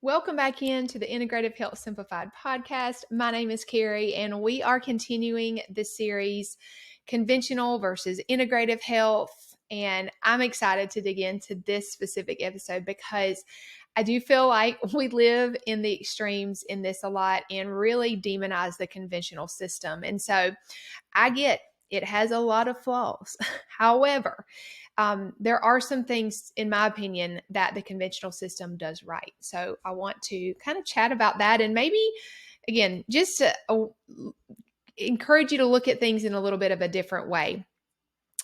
Welcome back into the Integrative Health Simplified podcast. My name is Carrie, and we are continuing this series, Conventional versus Integrative Health. And I'm excited to dig into this specific episode because I do feel like we live in the extremes in this a lot and really demonize the conventional system. And so I get it has a lot of flaws. However, there are some things, in my opinion, that the conventional system does right. So I want to kind of chat about that and maybe, again, just to encourage you to look at things in a little bit of a different way.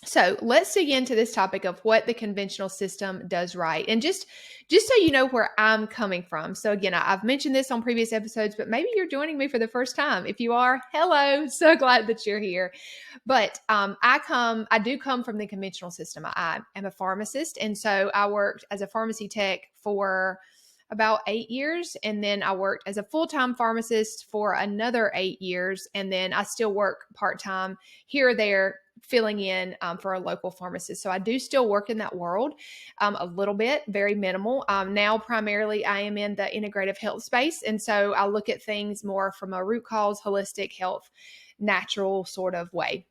So let's dig into this topic of what the conventional system does right. And just so you know where I'm coming from. So again, I've mentioned this on previous episodes, but maybe you're joining me for the first time. If you are, hello, so glad that you're here. But I do come from the conventional system. I am a pharmacist. And so I worked as a pharmacy tech for about 8 years. And then I worked as a full-time pharmacist for another 8 years. And then I still work part-time here or there, filling in for a local pharmacist. So I do still work in that world a little bit, very minimal. Now, primarily, I am in the integrative health space. And so I look at things more from a root cause, holistic health, natural sort of way.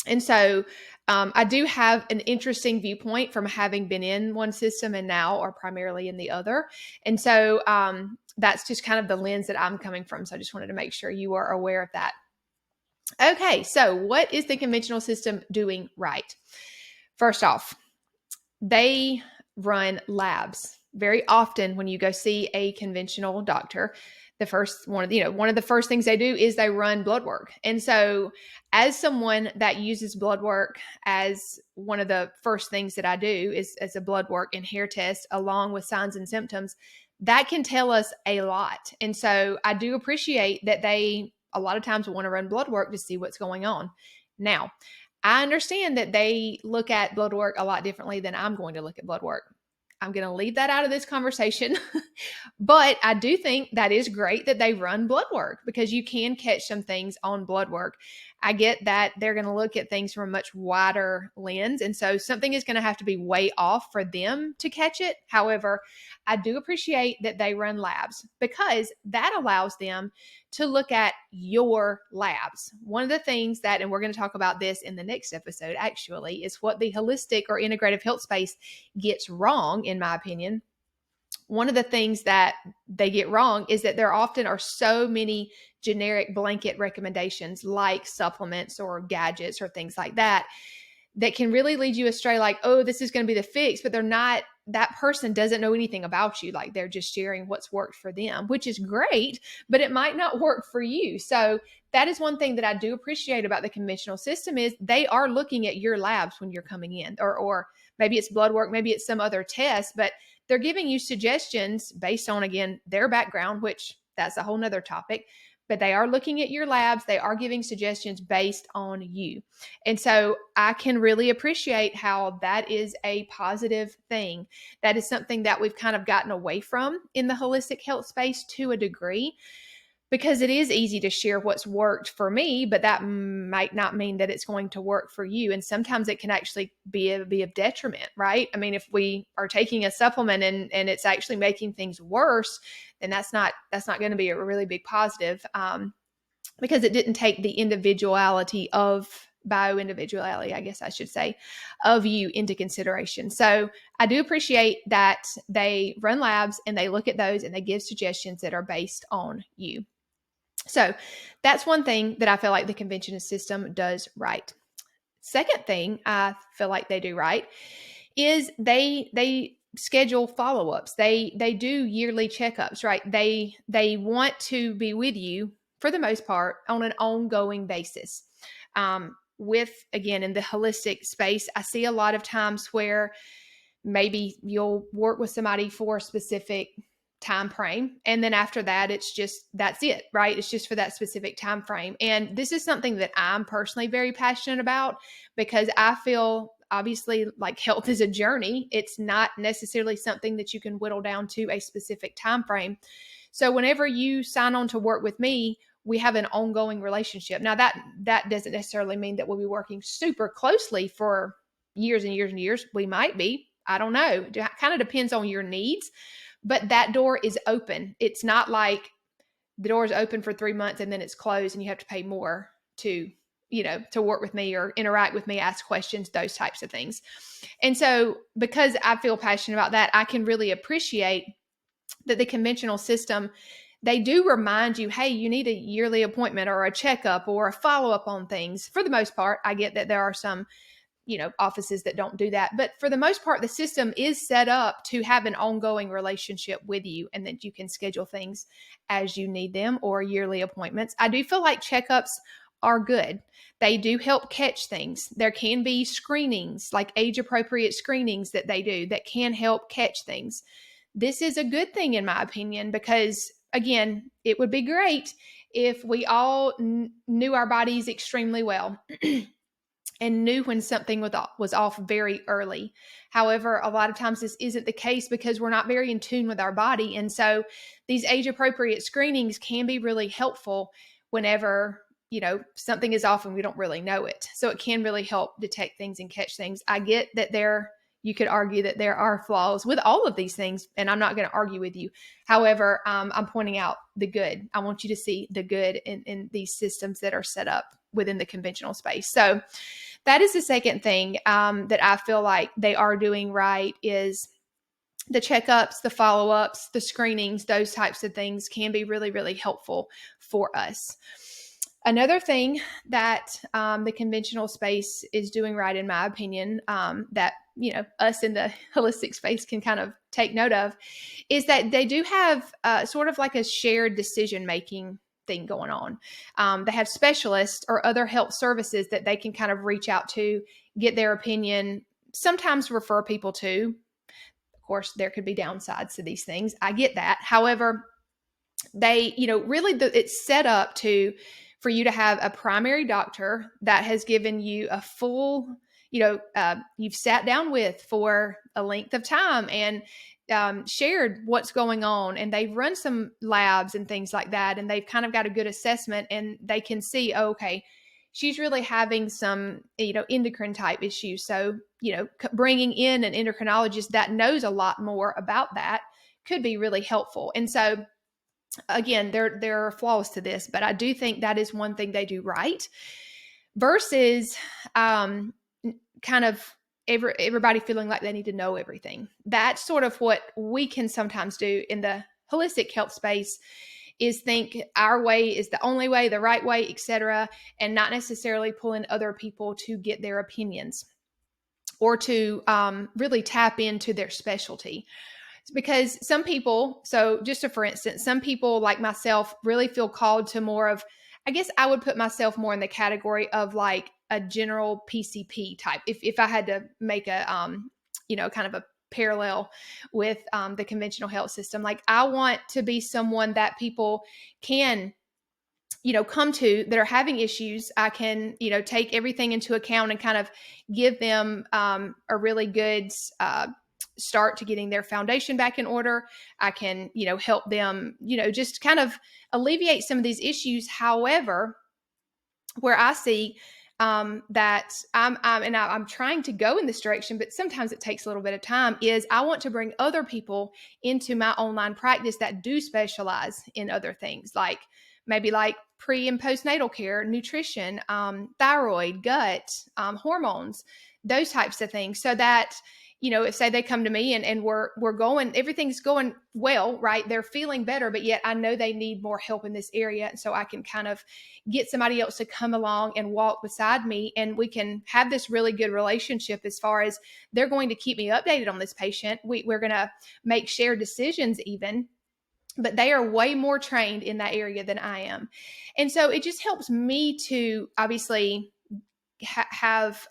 And so I do have an interesting viewpoint from having been in one system and now are primarily in the other. And so that's just kind of the lens that I'm coming from. So I just wanted to make sure you are aware of that. Okay, so what is the conventional system doing right? First off, they run labs. Very often when you go see a conventional doctor, one of the first things they do is they run blood work. And so as someone that uses blood work as one of the first things that I do is as a blood work and hair test along with signs and symptoms, that can tell us a lot. And so I do appreciate that they a lot of times want to run blood work to see what's going on. Now, I understand that they look at blood work a lot differently than I'm going to look at blood work. I'm going to leave that out of this conversation, but I do think that is great that they run blood work because you can catch some things on blood work. I get that they're going to look at things from a much wider lens. And so something is going to have to be way off for them to catch it. However, I do appreciate that they run labs because that allows them to look at your labs. One of the things that, and we're going to talk about this in the next episode actually, is what the holistic or integrative health space gets wrong, in my opinion. One of the things that they get wrong is that there often are so many generic blanket recommendations like supplements or gadgets or things like that that can really lead you astray, like, oh, this is going to be the fix, but they're not. That person doesn't know anything about you. Like they're just sharing what's worked for them, which is great, but it might not work for you. So that is one thing that I do appreciate about the conventional system is they are looking at your labs when you're coming in, or maybe it's blood work, maybe it's some other test, but they're giving you suggestions based on, again, their background, which that's a whole nother topic. But they are looking at your labs. They are giving suggestions based on you. And so I can really appreciate how that is a positive thing. That is something that we've kind of gotten away from in the holistic health space to a degree, because it is easy to share what's worked for me, but that might not mean that it's going to work for you. And sometimes it can actually be of detriment, right? I mean, if we are taking a supplement and it's actually making things worse, then that's not going to be a really big positive because it didn't take the bioindividuality, I guess I should say, of you into consideration. So I do appreciate that they run labs and they look at those and they give suggestions that are based on you. So that's one thing that I feel like the conventional system does right. Second thing I feel like they do right is they schedule follow-ups. They do yearly checkups, right? They want to be with you for the most part on an ongoing basis. Again, in the holistic space, I see a lot of times where maybe you'll work with somebody for a specific time frame, and then after that that's it, right? It's just for that specific time frame. And this is something that I'm personally very passionate about because I feel obviously like health is a journey. It's not necessarily something that you can whittle down to a specific time frame. So whenever you sign on to work with me, we have an ongoing relationship. Now that doesn't necessarily mean that we'll be working super closely for years and years and years. We might be. I don't know. It kind of depends on your needs, but that door is open. It's not like the door is open for 3 months and then it's closed and you have to pay more to, to work with me or interact with me, ask questions, those types of things. And so because I feel passionate about that, I can really appreciate that the conventional system, they do remind you, hey, you need a yearly appointment or a checkup or a follow-up on things. For the most part, I get that there are some offices that don't do that. But for the most part, the system is set up to have an ongoing relationship with you and that you can schedule things as you need them or yearly appointments. I do feel like checkups are good. They do help catch things. There can be screenings, like age appropriate screenings that they do that can help catch things. This is a good thing in my opinion, because again, it would be great if we all knew our bodies extremely well and knew when something was off very early. However, a lot of times this isn't the case because we're not very in tune with our body. And so these age appropriate screenings can be really helpful whenever, something is off and we don't really know it. So it can really help detect things and catch things. I get that you could argue that there are flaws with all of these things, and I'm not going to argue with you. However, I'm pointing out the good. I want you to see the good in these systems that are set up within the conventional space. So that is the second thing that I feel like they are doing right is the checkups, the follow-ups, the screenings, those types of things can be really, really helpful for us. Another thing that the conventional space is doing right, in my opinion, that us in the holistic space can kind of take note of, is that they do have sort of like a shared decision-making thing going on. They have specialists or other health services that they can kind of reach out to, get their opinion, sometimes refer people to. Of course, there could be downsides to these things. I get that. However, they, really it's set up for you to have a primary doctor that has given you a full, you've sat down with for a length of time and shared what's going on, and they've run some labs and things like that, and they've kind of got a good assessment, and they can see, okay, she's really having some, endocrine type issues. So, bringing in an endocrinologist that knows a lot more about that could be really helpful. And so, again, there are flaws to this, but I do think that is one thing they do right versus kind of everybody feeling like they need to know everything. That's sort of what we can sometimes do in the holistic health space, is think our way is the only way, the right way, etc., and not necessarily pull in other people to get their opinions or to really tap into their specialty. Because some people, so just for instance, some people like myself really feel called to more of, I guess I would put myself more in the category of like a general PCP type. If I had to make a, kind of a parallel with the conventional health system, like I want to be someone that people can, come to that are having issues. I can, take everything into account and kind of give them a really good start to getting their foundation back in order. I can, help them, just kind of alleviate some of these issues. However, where I see that I'm trying to go in this direction, but sometimes it takes a little bit of time, is I want to bring other people into my online practice that do specialize in other things, like maybe like pre and postnatal care, nutrition, thyroid, gut, hormones, those types of things. So that, if say they come to me and we're going, everything's going well, right? They're feeling better, but yet I know they need more help in this area. And so I can kind of get somebody else to come along and walk beside me, and we can have this really good relationship as far as they're going to keep me updated on this patient. We're going to make shared decisions even, but they are way more trained in that area than I am. And so it just helps me to obviously have,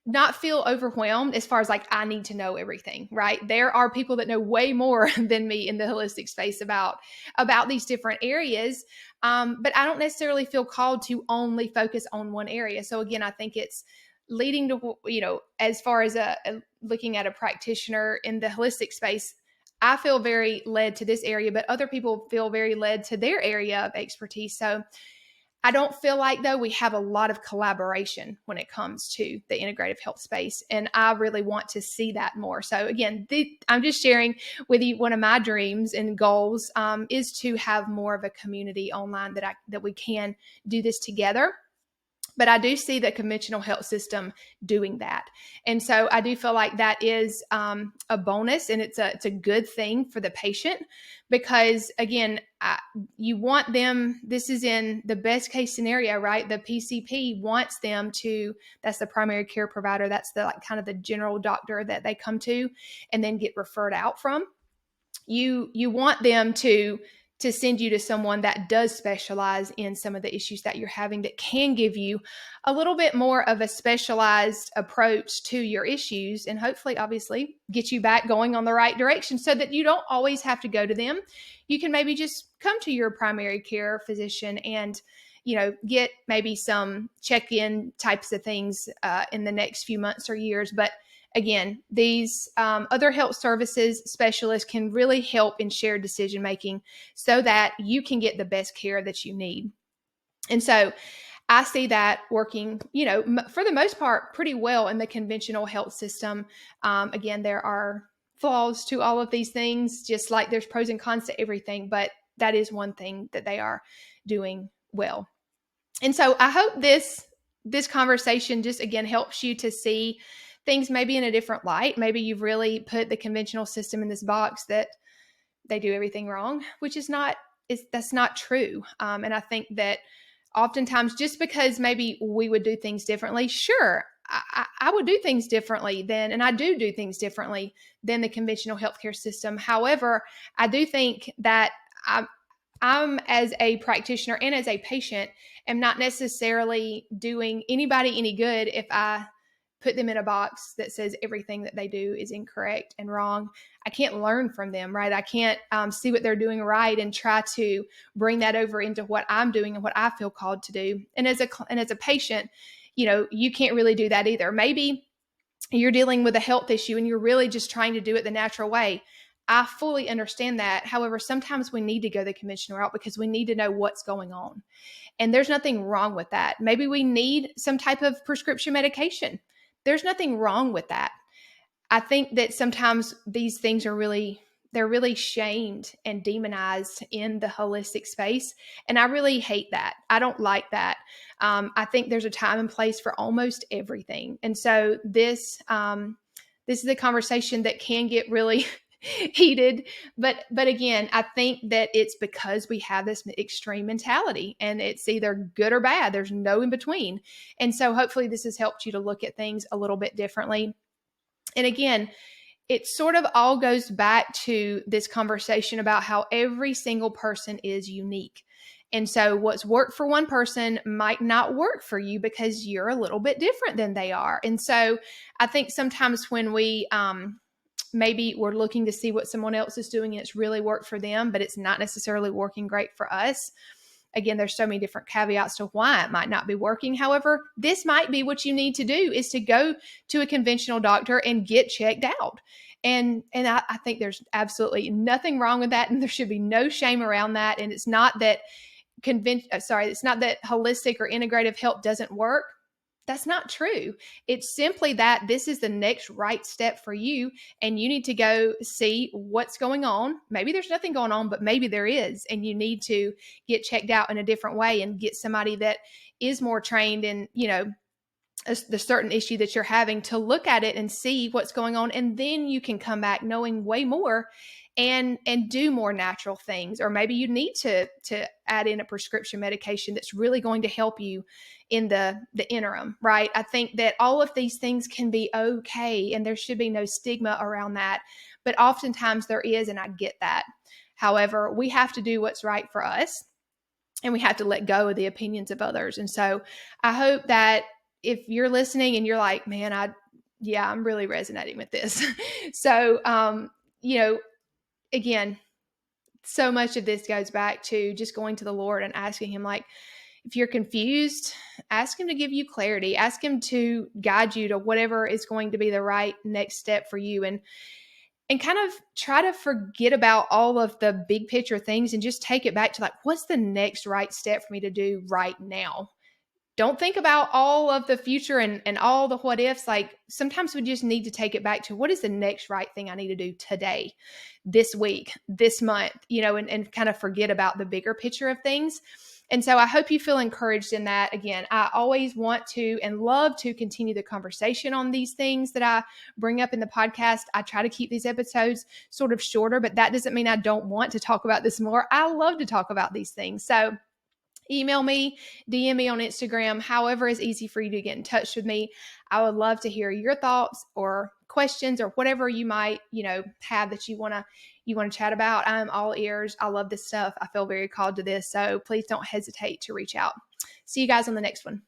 not feel overwhelmed as far as like, I need to know everything, right? There are people that know way more than me in the holistic space about these different areas. But I don't necessarily feel called to only focus on one area. So again, I think it's leading to, as far as looking at a practitioner in the holistic space, I feel very led to this area, but other people feel very led to their area of expertise. So I don't feel like, though, we have a lot of collaboration when it comes to the integrative health space. And I really want to see that more. So again, I'm just sharing with you one of my dreams and goals is to have more of a community online that we can do this together. But I do see the conventional health system doing that. And so I do feel like that is a bonus, and it's a good thing for the patient because, again, you want them, this is in the best case scenario, right? The PCP wants them to, that's the primary care provider, that's the kind of the general doctor that they come to and then get referred out from. You want them to send you to someone that does specialize in some of the issues that you're having, that can give you a little bit more of a specialized approach to your issues, and hopefully, obviously, get you back going on the right direction so that you don't always have to go to them. You can maybe just come to your primary care physician and get maybe some check-in types of things in the next few months or years. But again, these other health services specialists can really help in shared decision making so that you can get the best care that you need. And so I see that working, for the most part, pretty well in the conventional health system. Again, there are flaws to all of these things, just like there's pros and cons to everything, but that is one thing that they are doing well. And so I hope this conversation just, again, helps you to see things maybe in a different light. Maybe you've really put the conventional system in this box that they do everything wrong, which that's not true. And I think that oftentimes, just because maybe we would do things differently, sure, I would do things differently than, and I do things differently than the conventional healthcare system. However, I do think that I'm, as a practitioner and as a patient, am not necessarily doing anybody any good if I put them in a box that says everything that they do is incorrect and wrong. I can't learn from them, right? I can't see what they're doing right and try to bring that over into what I'm doing and what I feel called to do. And as a patient, you can't really do that either. Maybe you're dealing with a health issue and you're really just trying to do it the natural way. I fully understand that. However, sometimes we need to go the conventional route because we need to know what's going on. And there's nothing wrong with that. Maybe we need some type of prescription medication. There's nothing wrong with that. I think that sometimes these things are they're really shamed and demonized in the holistic space. And I really hate that. I don't like that. I think there's a time and place for almost everything. And so this is a conversation that can get really heated. But again, I think that it's because we have this extreme mentality and it's either good or bad. There's no in between. And so hopefully this has helped you to look at things a little bit differently. And again, it sort of all goes back to this conversation about how every single person is unique. And so what's worked for one person might not work for you because you're a little bit different than they are. And so I think sometimes when we maybe we're looking to see what someone else is doing and it's really worked for them, but it's not necessarily working great for us. Again, there's so many different caveats to why it might not be working. However, this might be what you need to do, is to go to a conventional doctor and get checked out. And I think there's absolutely nothing wrong with that. And there should be no shame around that. And it's not that it's not that holistic or integrative health doesn't work. That's not true. It's simply that this is the next right step for you, and you need to go see what's going on. Maybe there's nothing going on, but maybe there is, and you need to get checked out in a different way and get somebody that is more trained in, the certain issue that you're having to look at it and see what's going on. And then you can come back knowing way more and do more natural things. Or maybe you need to add in a prescription medication that's really going to help you in the interim, right? I think that all of these things can be okay, and there should be no stigma around that. But oftentimes there is, and I get that. However, we have to do what's right for us, and we have to let go of the opinions of others. And so I hope that if you're listening and you're like, man, I'm really resonating with this. So, again, so much of this goes back to just going to the Lord and asking him, like, if you're confused, ask him to give you clarity. Ask him to guide you to whatever is going to be the right next step for you. and kind of try to forget about all of the big picture things and just take it back to like, what's the next right step for me to do right now? Don't think about all of the future and all the what ifs. Like sometimes we just need to take it back to what is the next right thing I need to do today, this week, this month, and kind of forget about the bigger picture of things. And so I hope you feel encouraged in that. Again, I always want to and love to continue the conversation on these things that I bring up in the podcast. I try to keep these episodes sort of shorter, but that doesn't mean I don't want to talk about this more. I love to talk about these things. So email me, DM me on Instagram, however is easy for you to get in touch with me. I would love to hear your thoughts or questions or whatever you might, have that you want to chat about. I'm all ears. I love this stuff. I feel very called to this. So please don't hesitate to reach out. See you guys on the next one.